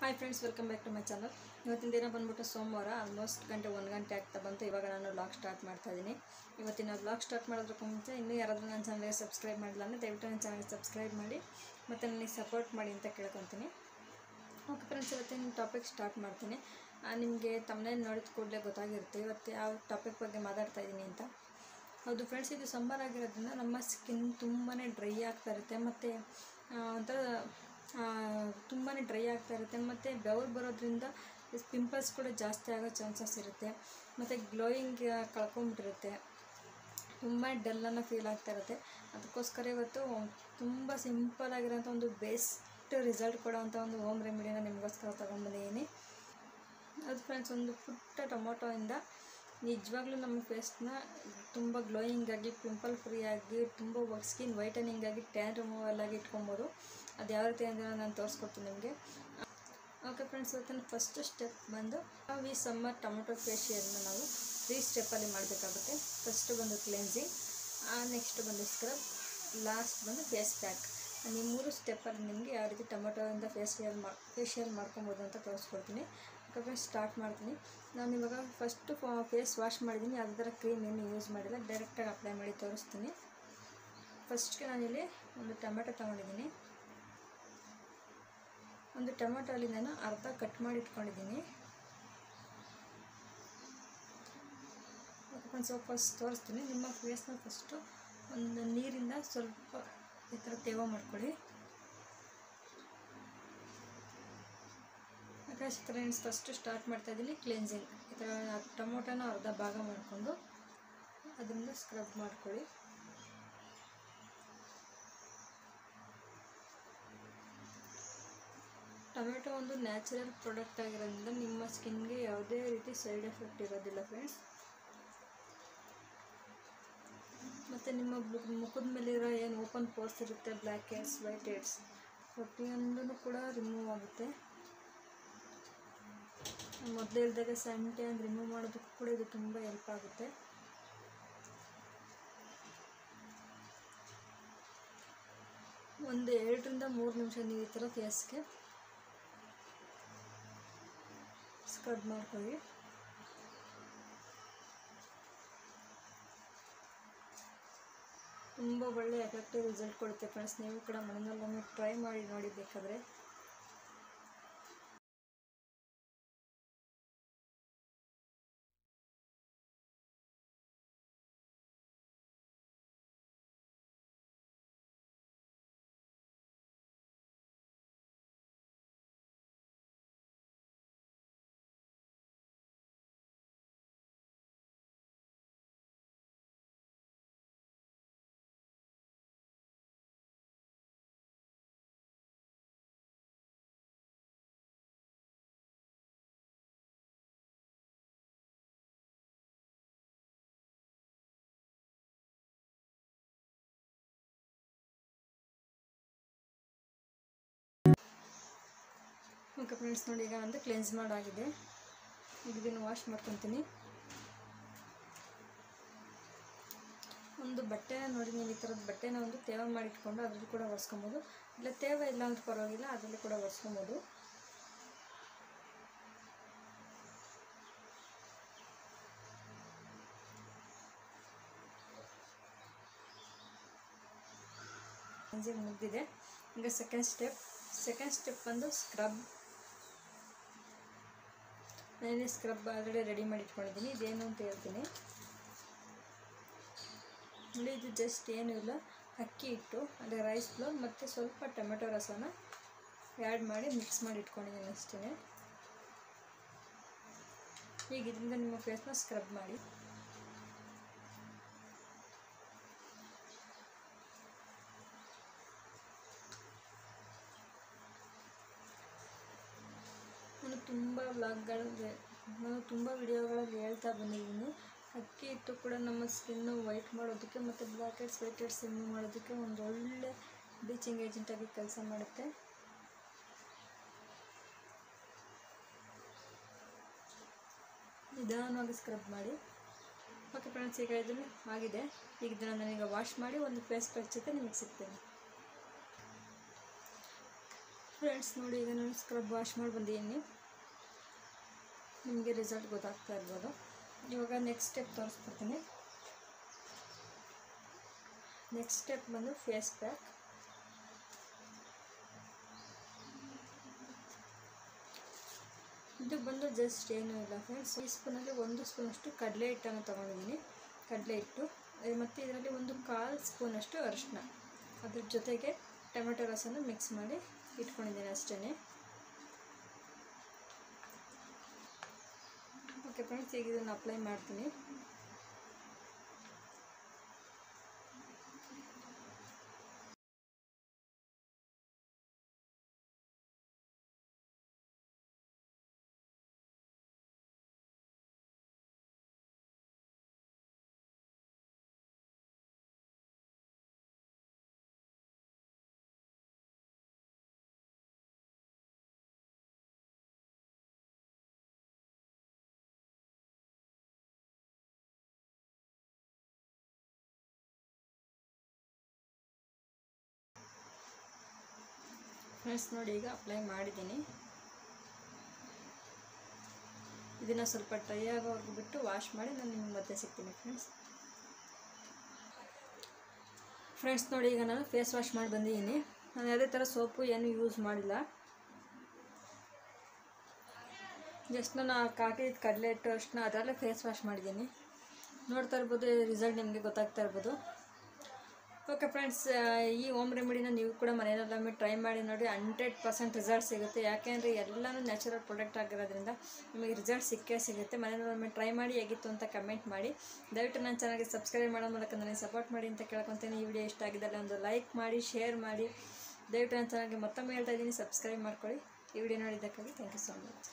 Hi friends, welcome back to my channel. ಇವತ್ತಿನ ದಿನ ಬಂದ್ಬಿಟ್ಟು ಸೋಮವಾರ. ಆಲ್ಮೋಸ್ಟ್ 1 ಗಂಟೆ ಆಗ್ತಾ ಬಂತು. ಇವಾಗ ನಾನು ವ್ಲಾಗ್ ಸ್ಟಾರ್ಟ್ ಮಾಡ್ತಾ ಇದ್ದೀನಿ. ಇವತ್ತಿನ ವ್ಲಾಗ್ ಸ್ಟಾರ್ಟ್ ಮಾಡೋದಕ್ಕೂ ಮುಂಚೆ ಇನ್ನೂ ಯಾರಾದರೂ ನನ್ನ ಚಾನಲ್ಗೆ ಸಬ್ಸ್ಕ್ರೈಬ್ ಮಾಡಿಲ್ಲ ಅಂದರೆ ದಯವಿಟ್ಟು ನನ್ನ ಚಾನಲ್ಗೆ ಸಬ್ಸ್ಕ್ರೈಬ್ ಮಾಡಿ ಮತ್ತು ನನಗೆ ಸಪೋರ್ಟ್ ಮಾಡಿ ಅಂತ ಕೇಳ್ಕೊತೀನಿ. ಓಕೆ ಫ್ರೆಂಡ್ಸ್, ಇವತ್ತಿನ ಟಾಪಿಕ್ ಸ್ಟಾರ್ಟ್ ಮಾಡ್ತೀನಿ. ನಿಮಗೆ ತಮ್ಮನೇಲಿ ನೋಡಿದ ಕೂಡಲೇ ಗೊತ್ತಾಗಿರುತ್ತೆ ಇವತ್ತು ಯಾವ ಟಾಪಿಕ್ ಬಗ್ಗೆ ಮಾತಾಡ್ತಾ ಇದ್ದೀನಿ ಅಂತ. ಹೌದು ಫ್ರೆಂಡ್ಸ್, ಇದು ಸಮ್ಮರ್ ಆಗಿರೋದ್ರಿಂದ ನಮ್ಮ ಸ್ಕಿನ್ ತುಂಬಾ ಡ್ರೈ ಆಗ್ತಾ ಇರುತ್ತೆ ಮತ್ತು ಒಂಥರ ತುಂಬಾ ಡ್ರೈ ಆಗ್ತಾ ಇರುತ್ತೆ ಮತ್ತು ಬೆವರು ಬರೋದ್ರಿಂದ ಪಿಂಪಲ್ಸ್ ಕೂಡ ಜಾಸ್ತಿ ಆಗೋ ಚಾನ್ಸಸ್ ಇರುತ್ತೆ ಮತ್ತು ಗ್ಲೋಯಿಂಗ್ ಕಳ್ಕೊಂಬಿಟ್ಟಿರುತ್ತೆ. ತುಂಬ ಡಲ್ಲನ್ನು ಫೀಲ್ ಆಗ್ತಾ ಇರುತ್ತೆ. ಅದಕ್ಕೋಸ್ಕರ ಇವತ್ತು ತುಂಬ ಸಿಂಪಲ್ ಆಗಿರೋಂಥ ಒಂದು ಬೆಸ್ಟ್ ರಿಸಲ್ಟ್ ಕೊಡೋವಂಥ ಒಂದು ಹೋಮ್ ರೆಮಿಡಿನ ನಿಮಗೋಸ್ಕರ ತೊಗೊಂಡ್ಬಂದಿದ್ದೀನಿ. ಅದು ಫ್ರೆಂಡ್ಸ್, ಒಂದು ಪುಟ್ಟ ಟೊಮೊಟೊಯಿಂದ ನಿಜವಾಗ್ಲೂ ನಮ್ಮ ಫೇಸ್ನ ತುಂಬ ಗ್ಲೋಯಿಂಗಾಗಿ, ಪಿಂಪಲ್ ಫ್ರೀ ಆಗಿ, ತುಂಬ ಸ್ಕಿನ್ ವೈಟನಿಂಗ್ ಆಗಿ, ಟ್ಯಾನ್ ರಿಮೂವಲ್ ಆಗಿ ಇಟ್ಕೊಬೋದು. ಅದು ಯಾವ ರೀತಿ ಅಂದರೆ ನಾನು ತೋರಿಸ್ಕೊಡ್ತೀನಿ ನಿಮಗೆ. ಓಕೆ ಫ್ರೆಂಡ್ಸ್, ಇವತ್ತಿನ ಫಸ್ಟ್ ಸ್ಟೆಪ್ ಬಂದು ಈ ಸಮ್ಮರ್ ಟೊಮೊಟೊ ಫೇಶಿಯಲ್ನ ನಾವು 3 ಸ್ಟೆಪ್ಪಲ್ಲಿ ಮಾಡಬೇಕಾಗುತ್ತೆ. ಫಸ್ಟ್ ಬಂದು ಕ್ಲೆನ್ಸಿಂಗ್, ನೆಕ್ಸ್ಟ್ ಬಂದು ಸ್ಕ್ರಬ್, ಲಾಸ್ಟ್ ಬಂದು ಫೇಸ್ ಪ್ಯಾಕ್. ನಾನು ಈ 3 ಸ್ಟೆಪ್ಪಲ್ಲಿ ನಿಮಗೆ ಯಾವ ರೀತಿ ಟೊಮೊಟೊಯಿಂದ ಫೇಶಿಯಲ್ ಮಾಡ್ಕೊಬೋದು ಅಂತ ತೋರಿಸ್ಕೊಡ್ತೀನಿ. ಓಕೆ ಫ್ರೆಂಡ್ಸ್, ಸ್ಟಾರ್ಟ್ ಮಾಡ್ತೀನಿ. ನಾನು ಇವಾಗ ಫಸ್ಟು ಫೇಸ್ ವಾಶ್ ಮಾಡಿದ್ದೀನಿ. ಯಾವುದೇ ಥರ ಕ್ರೀಮ್ ಏನು ಯೂಸ್ ಮಾಡಿಲ್ಲ, ಡೈರೆಕ್ಟಾಗಿ ಅಪ್ಲೈ ಮಾಡಿ ತೋರಿಸ್ತೀನಿ. ಫಸ್ಟ್ಗೆ ನಾನಿಲ್ಲಿ ಒಂದು ಟೊಮೆಟೊ ತೊಗೊಂಡಿದ್ದೀನಿ. ಒಂದು ಟೊಮೆಟೊಲ್ಲಿ ನಾನು ಅರ್ಧ ಕಟ್ ಮಾಡಿ ಇಟ್ಕೊಂಡಿದ್ದೀನಿ. ಒಂದು ಸ್ವಲ್ಪ ಫಸ್ಟ್ ತೋರಿಸ್ತೀನಿ. ನಿಮ್ಮ ಫೇಸ್ನ ಫಸ್ಟು ಒಂದು ನೀರಿಂದ ಸ್ವಲ್ಪ ಈ ಥರ ತೇವ ಮಾಡ್ಕೊಳ್ಳಿ. ಫ್ರೆಂಡ್ಸ್, ಫಸ್ಟು ಸ್ಟಾರ್ಟ್ ಮಾಡ್ತಾಯಿದ್ದೀನಿ ಕ್ಲೆನ್ಸಿಂಗ್. ಈ ಥರ ಟೊಮೊಟೊನ ಅರ್ಧ ಭಾಗ ಮಾಡಿಕೊಂಡು ಅದರಿಂದ ಸ್ಕ್ರಬ್ ಮಾಡ್ಕೊಳ್ಳಿ. ಟೊಮೆಟೊ ಒಂದು ನ್ಯಾಚುರಲ್ ಪ್ರಾಡಕ್ಟ್ ಆಗಿರೋದ್ರಿಂದ ನಿಮ್ಮ ಸ್ಕಿನ್ಗೆ ಯಾವುದೇ ರೀತಿ ಸೈಡ್ ಎಫೆಕ್ಟ್ ಇರೋದಿಲ್ಲ ಫ್ರೆಂಡ್ಸ್. ಮತ್ತು ನಿಮ್ಮ ಮುಖದ ಮೇಲಿರೋ ಏನು ಓಪನ್ ಪೋರ್ಸ್ ಇರುತ್ತೆ, ಬ್ಲ್ಯಾಕ್ ಹೆಡ್ಸ್, ವೈಟ್ ಹೆಡ್ಸ್, ಪ್ರತಿಯೊಂದೂ ಕೂಡ ರಿಮೂವ್ ಆಗುತ್ತೆ. ಮೊದಲೇ ಇಲ್ದಾಗ ಸಣ್ಣ ಟ್ಯಾನ್ ರಿಮೂವ್ ಮಾಡೋದಕ್ಕೂ ಕೂಡ ಇದು ತುಂಬ ಹೆಲ್ಪ್ ಆಗುತ್ತೆ. ಒಂದು 2 ರಿಂದ 3 ನಿಮಿಷ ನೀವು ಈ ಥರ ಫೇಸ್ಗೆ ಸ್ಕ್ರಬ್ ಮಾಡ್ಕೊಳ್ಳಿ. ತುಂಬ ಒಳ್ಳೆ ಎಫೆಕ್ಟಿವ್ ರಿಸಲ್ಟ್ ಕೊಡುತ್ತೆ ಫ್ರೆಂಡ್ಸ್. ನೀವು ಕೂಡ ಮನೆಯಲ್ಲೊಮ್ಮೆ ಟ್ರೈ ಮಾಡಿ ನೋಡಿ ಬೇಕಾದರೆ. ಓಕೆ ಫ್ರೆಂಡ್ಸ್, ನೋಡಿ ಈಗ ಒಂದು ಕ್ಲೆನ್ಸ್ ಮಾಡಾಗಿದೆ. ಈಗ ಇದನ್ನು ವಾಶ್ ಮಾಡ್ಕೊತೀನಿ. ಒಂದು ಬಟ್ಟೆನ ನೋಡಿ, ನೀವು ಈ ಥರದ ಬಟ್ಟೆನ ಒಂದು ತೇವ ಮಾಡಿಟ್ಕೊಂಡು ಅದರಲ್ಲಿ ಕೂಡ ಒರೆಸ್ಕೊಬೋದು. ಇಲ್ಲ ತೇವ ಇಲ್ಲ ಅಂತ ಪರವಾಗಿಲ್ಲ, ಅದರಲ್ಲಿ ಕೂಡ ಒರೆಸ್ಕೊಬೋದು. ಕ್ಲೆನ್ಸಿಂಗ್ ಮುಗಿದಿದೆ. ಈಗ ಸೆಕೆಂಡ್ ಸ್ಟೆಪ್ ಬಂದು ಸ್ಕ್ರಬ್. ನಾನಿಲ್ಲಿ ಸ್ಕ್ರಬ್ ಆಲ್ರೆಡಿ ರೆಡಿ ಮಾಡಿ ಇಟ್ಕೊಂಡಿದ್ದೀನಿ. ಇದೇನು ಅಂತ ಹೇಳ್ತೀನಿ ನೋಡಿ. ಇದು ಜಸ್ಟ್ ಏನೂ ಇಲ್ಲ, ಅಕ್ಕಿ ಹಿಟ್ಟು, ಅಂದರೆ ರೈಸ್ ಫ್ಲೋರ್ ಮತ್ತು ಸ್ವಲ್ಪ ಟೊಮೆಟೊ ರಸನ ಆ್ಯಡ್ ಮಾಡಿ ಮಿಕ್ಸ್ ಮಾಡಿ ಇಟ್ಕೊಂಡಿದ್ದೀನಿ ಅಷ್ಟೇ. ಈಗ ಇದರಿಂದ ನಿಮ್ಮ ಫೇಸ್ನ ಸ್ಕ್ರಬ್ ಮಾಡಿ. ನಾನು ತುಂಬ ವಿಡಿಯೋಗಳಲ್ಲಿ ಹೇಳ್ತಾ ಬಂದಿದ್ದೀನಿ, ಅಕ್ಕಿ ಹಿಟ್ಟು ಕೂಡ ನಮ್ಮ ಸ್ಕಿನ್ನು ವೈಟ್ ಮಾಡೋದಕ್ಕೆ ಮತ್ತು black heads, white heads remove ಮಾಡೋದಕ್ಕೆ ಒಂದು ಒಳ್ಳೆ ಬ್ಲೀಚಿಂಗ್ ಏಜೆಂಟಾಗಿ ಕೆಲಸ ಮಾಡುತ್ತೆ. ನಿಧಾನವಾಗಿ ಸ್ಕ್ರಬ್ ಮಾಡಿ. ಓಕೆ ಫ್ರೆಂಡ್ಸ್, ಈಗ ಇದನ್ನು ಆಗಿದೆ. ಈಗ ಇದನ್ನು ನಾನೀಗ ವಾಶ್ ಮಾಡಿ ಒಂದು ಫೇಸ್ ಪ್ಯಾಕ್ ಜೊತೆ ನಿಮಗೆ ಸಿಗ್ತೇನೆ. ಫ್ರೆಂಡ್ಸ್ ನೋಡಿ, ಈಗ ನಾನು ಸ್ಕ್ರಬ್ ವಾಶ್ ಮಾಡಿ ಬಂದಿದ್ದೀನಿ. ನಿಮಗೆ ರಿಸಲ್ಟ್ ಗೊತ್ತಾಗ್ತಾ ಇರ್ಬೋದು. ಇವಾಗ ನೆಕ್ಸ್ಟ್ ಸ್ಟೆಪ್ ತೋರಿಸ್ಬಿಡ್ತೀನಿ. ನೆಕ್ಸ್ಟ್ ಸ್ಟೆಪ್ ಬಂದು ಫೇಸ್ ಪ್ಯಾಕ್. ಇದು ಬಂದು ಜಸ್ಟ್ ಏನೂ ಇಲ್ಲ ಫ್ರೆಂಡ್ಸ್. ಈ ಸ್ಪೂನಲ್ಲಿ 1 ಸ್ಪೂನಷ್ಟು ಕಡಲೆ ಹಿಟ್ಟನ್ನು ತೊಗೊಂಡಿದ್ದೀನಿ. ಕಡಲೆ ಹಿಟ್ಟು ಮತ್ತು ಇದರಲ್ಲಿ 1/4 ಸ್ಪೂನಷ್ಟು ಅರಿಶಿನ, ಅದ್ರ ಜೊತೆಗೆ ಟೊಮೆಟೊ ರಸನ ಮಿಕ್ಸ್ ಮಾಡಿ ಇಟ್ಕೊಂಡಿದ್ದೀನಿ ಅಷ್ಟೇ. ಓಕೆ ಫ್ರೆಂಡ್ಸ್, ಈಗ ಇದನ್ನು ಅಪ್ಲೈ ಮಾಡ್ತೀನಿ. ಫ್ರೆಂಡ್ಸ್ ನೋಡಿ, ಈಗ ಅಪ್ಲೈ ಮಾಡಿದ್ದೀನಿ. ಇದನ್ನು ಸ್ವಲ್ಪ ಡ್ರೈ ಆಗೋವರೆಗೂ ಬಿಟ್ಟು ವಾಶ್ ಮಾಡಿ ನಾನು ನಿಮಗೆ ಮತ್ತೆ ಸಿಗ್ತೀನಿ ಫ್ರೆಂಡ್ಸ್ ನೋಡಿ, ಈಗ ನಾನು ಫೇಸ್ ವಾಶ್ ಮಾಡಿ ಬಂದಿದ್ದೀನಿ. ನಾನು ಯಾವುದೇ ಥರ ಸೋಪು ಏನು ಯೂಸ್ ಮಾಡಿಲ್ಲ. ಜಸ್ಟ್ ನಾನು ಹಾಕಿದ ಕಡಲೆ ಹಿಟ್ಟು ಅಷ್ಟನ್ನ ಅದರಲ್ಲೇ ಫೇಸ್ ವಾಶ್ ಮಾಡಿದ್ದೀನಿ. ನೋಡ್ತಾ ಇರ್ಬೋದು, ರಿಸಲ್ಟ್ ನಿಮಗೆ ಗೊತ್ತಾಗ್ತಾ ಇರ್ಬೋದು. ಓಕೆ ಫ್ರೆಂಡ್ಸ್, ಈ ಹೋಮ್ ರೆಮಿಡಿನ ನೀವು ಕೂಡ ಮನೆಯಲ್ಲೊಮ್ಮೆ ಟ್ರೈ ಮಾಡಿ ನೋಡಿ. 100% ರಿಸಲ್ಟ್ ಸಿಗುತ್ತೆ. ಯಾಕೆಂದರೆ ಎಲ್ಲನೂ ನ್ಯಾಚುರಲ್ ಪ್ರಾಡಕ್ಟ್ ಆಗಿರೋದ್ರಿಂದ ನಿಮಗೆ ರಿಸಲ್ಟ್ ಸಿಗುತ್ತೆ. ಮನೆಯಲ್ಲೊಮ್ಮೆ ಟ್ರೈ ಮಾಡಿ ಹೇಗಿತ್ತು ಅಂತ ಕಮೆಂಟ್ ಮಾಡಿ. ದಯವಿಟ್ಟು ನನ್ನ ಚಾನಲ್ಗೆ ಸಬ್ಸ್ಕ್ರೈಬ್ ಮಾಡೋ ಮೂಲಕ ನನಗೆ ಸಪೋರ್ಟ್ ಮಾಡಿ ಅಂತ ಕೇಳ್ಕೊತೀನಿ. ಈ ವಿಡಿಯೋ ಇಷ್ಟ ಆಗಿದ್ದಲ್ಲಿ ಒಂದು ಲೈಕ್ ಮಾಡಿ, ಶೇರ್ ಮಾಡಿ. ದಯವಿಟ್ಟು ನನ್ನ ಚಾನಲ್ಗೆ ಮತ್ತೊಮ್ಮೆ ಹೇಳ್ತಾ ಇದ್ದೀನಿ, ಸಬ್ಸ್ಕ್ರೈಬ್ ಮಾಡ್ಕೊಳ್ಳಿ. ಈ ವಿಡಿಯೋ ನೋಡಿದ್ದಕ್ಕಾಗಿ ಥ್ಯಾಂಕ್ ಯು ಸೊ ಮಚ್.